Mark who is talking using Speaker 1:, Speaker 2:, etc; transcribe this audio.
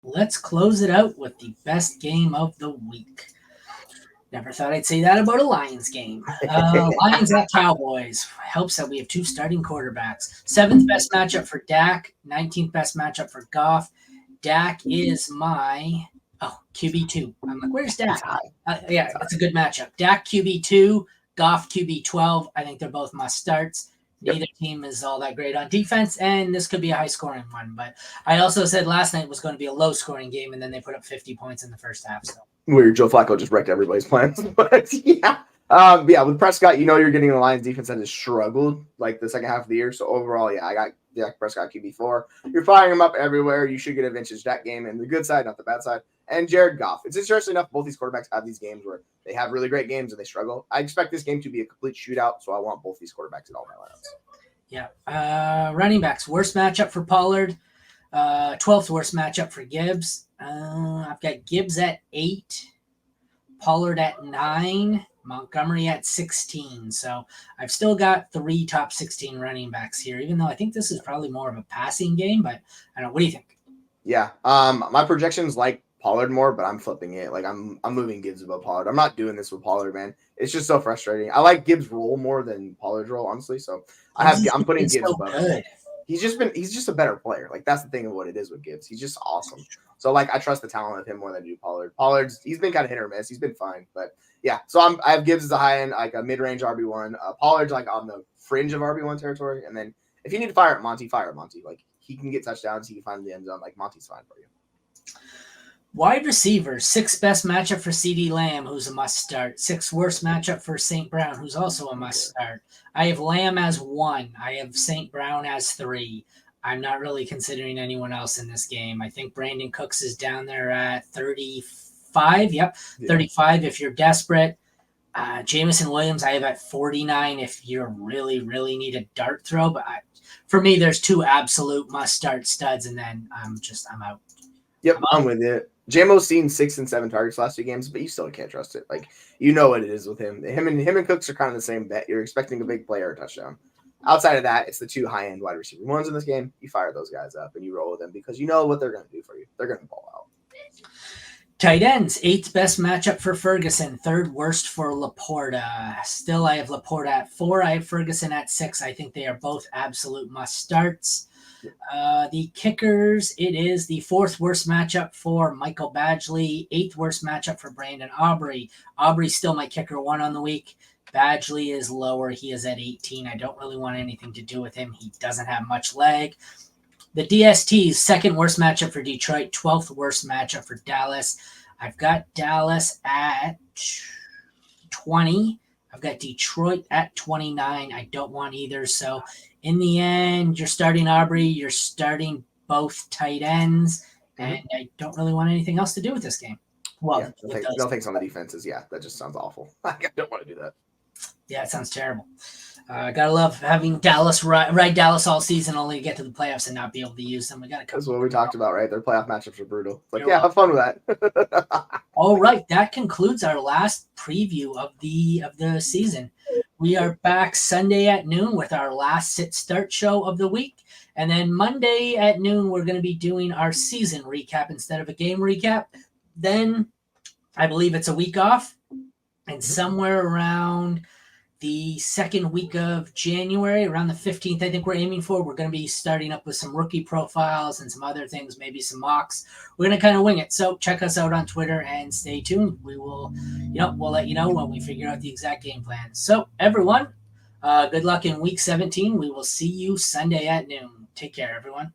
Speaker 1: Let's close it out with the best game of the week. Never thought I'd say that about a Lions game. Lions at Cowboys. Helps that we have two starting quarterbacks. Seventh best matchup for Dak, 19th best matchup for Goff. Dak is my QB2. I'm like, where's Dak?
Speaker 2: It's high.
Speaker 1: Yeah, it's a good matchup. Dak QB2, Goff QB12. I think they're both must starts. Neither team is all that great on defense, and this could be a high scoring one. But I also said last night was going to be a low scoring game, and then they put up 50 points in the first half. So
Speaker 2: Where Joe Flacco just wrecked everybody's plans. But yeah. With Prescott, you're getting the Lions defense that has struggled like the second half of the year. So overall, I got Dak Prescott QB4. You're firing him up everywhere. You should get a vintage Dak game and the good side, not the bad side. And Jared Goff. It's interesting enough, both these quarterbacks have these games where they have really great games and they struggle. I expect this game to be a complete shootout, so I want both these quarterbacks in all my lineups.
Speaker 1: Yeah. Running backs. Worst matchup for Pollard. 12th worst matchup for Gibbs. I've got Gibbs at 8. Pollard at 9. Montgomery at 16. So I've still got 3 top 16 running backs here, even though I think this is probably more of a passing game. But I don't know. What do you think?
Speaker 2: Yeah. My projections like Pollard more, but I'm flipping it. Like I'm moving Gibbs above Pollard. I'm not doing this with Pollard, man. It's just so frustrating. I like Gibbs' role more than Pollard's role, honestly. So I'm putting Gibbs above him. He's just a better player. Like that's the thing of what it is with Gibbs. He's just awesome. So like I trust the talent of him more than I do Pollard. He's been kind of hit or miss. He's been fine, but yeah. So I have Gibbs as a high end, like a mid range RB1. Pollard's like on the fringe of RB1 territory. And then if you need to fire at Monty, fire at Monty. Like he can get touchdowns. He can find the end zone. Like Monty's fine for you.
Speaker 1: Wide receivers, 6th best matchup for CeeDee Lamb, who's a must start. 6th worst matchup for St. Brown, who's also a must start. I have Lamb as 1. I have St. Brown as 3. I'm not really considering anyone else in this game. I think Brandon Cooks is down there at 35. Yep, 35 if you're desperate. Jameson Williams, I have at 49 if you really, really need a dart throw. But for me, there's 2 absolute must start studs, and then I'm out.
Speaker 2: Yep, I'm with it. JMO's seen 6 and 7 targets last 2 games, but you still can't trust it. Like you know what it is with him. Him and Cooks are kind of the same bet. You're expecting a big play or a touchdown. Outside of that, it's the 2 high-end wide receiver ones in this game. You fire those guys up and you roll with them because you know what they're going to do for you. They're going to ball out.
Speaker 1: Tight ends, 8th best matchup for Ferguson, 3rd worst for Laporta. Still, I have Laporta at 4. I have Ferguson at 6. I think they are both absolute must starts. The kickers, it is the 4th worst matchup for Michael Badgley, 8th worst matchup for Brandon Aubrey. Aubrey's still my kicker 1 on the week. Badgley is lower. He is at 18. I don't really want anything to do with him. He doesn't have much leg. The DSTs, 2nd worst matchup for Detroit, 12th worst matchup for Dallas. I've got Dallas at 20. I've got Detroit at 29. I don't want either. So in the end, you're starting Aubrey. You're starting both tight ends. And I don't really want anything else to do with this game. Well,
Speaker 2: no thanks on the defenses. Yeah, that just sounds awful. I don't want to do that.
Speaker 1: Yeah, it sounds terrible. Gotta love having Dallas ride Dallas all season, only to get to the playoffs and not be able to use them.
Speaker 2: That's what we talked about, right? Their playoff matchups are brutal. It's like, have fun with that.
Speaker 1: All right, that concludes our last preview of the season. We are back Sunday at noon with our last sit start show of the week, and then Monday at noon we're going to be doing our season recap instead of a game recap. Then I believe it's a week off, and somewhere around the 2nd week of January, around the 15th, I think we're aiming for. We're going to be starting up with some rookie profiles and some other things, maybe some mocks. We're going to kind of wing it. So check us out on Twitter and stay tuned. We will, we'll let you know when we figure out the exact game plan. So everyone, good luck in week 17. We will see you Sunday at noon. Take care, everyone.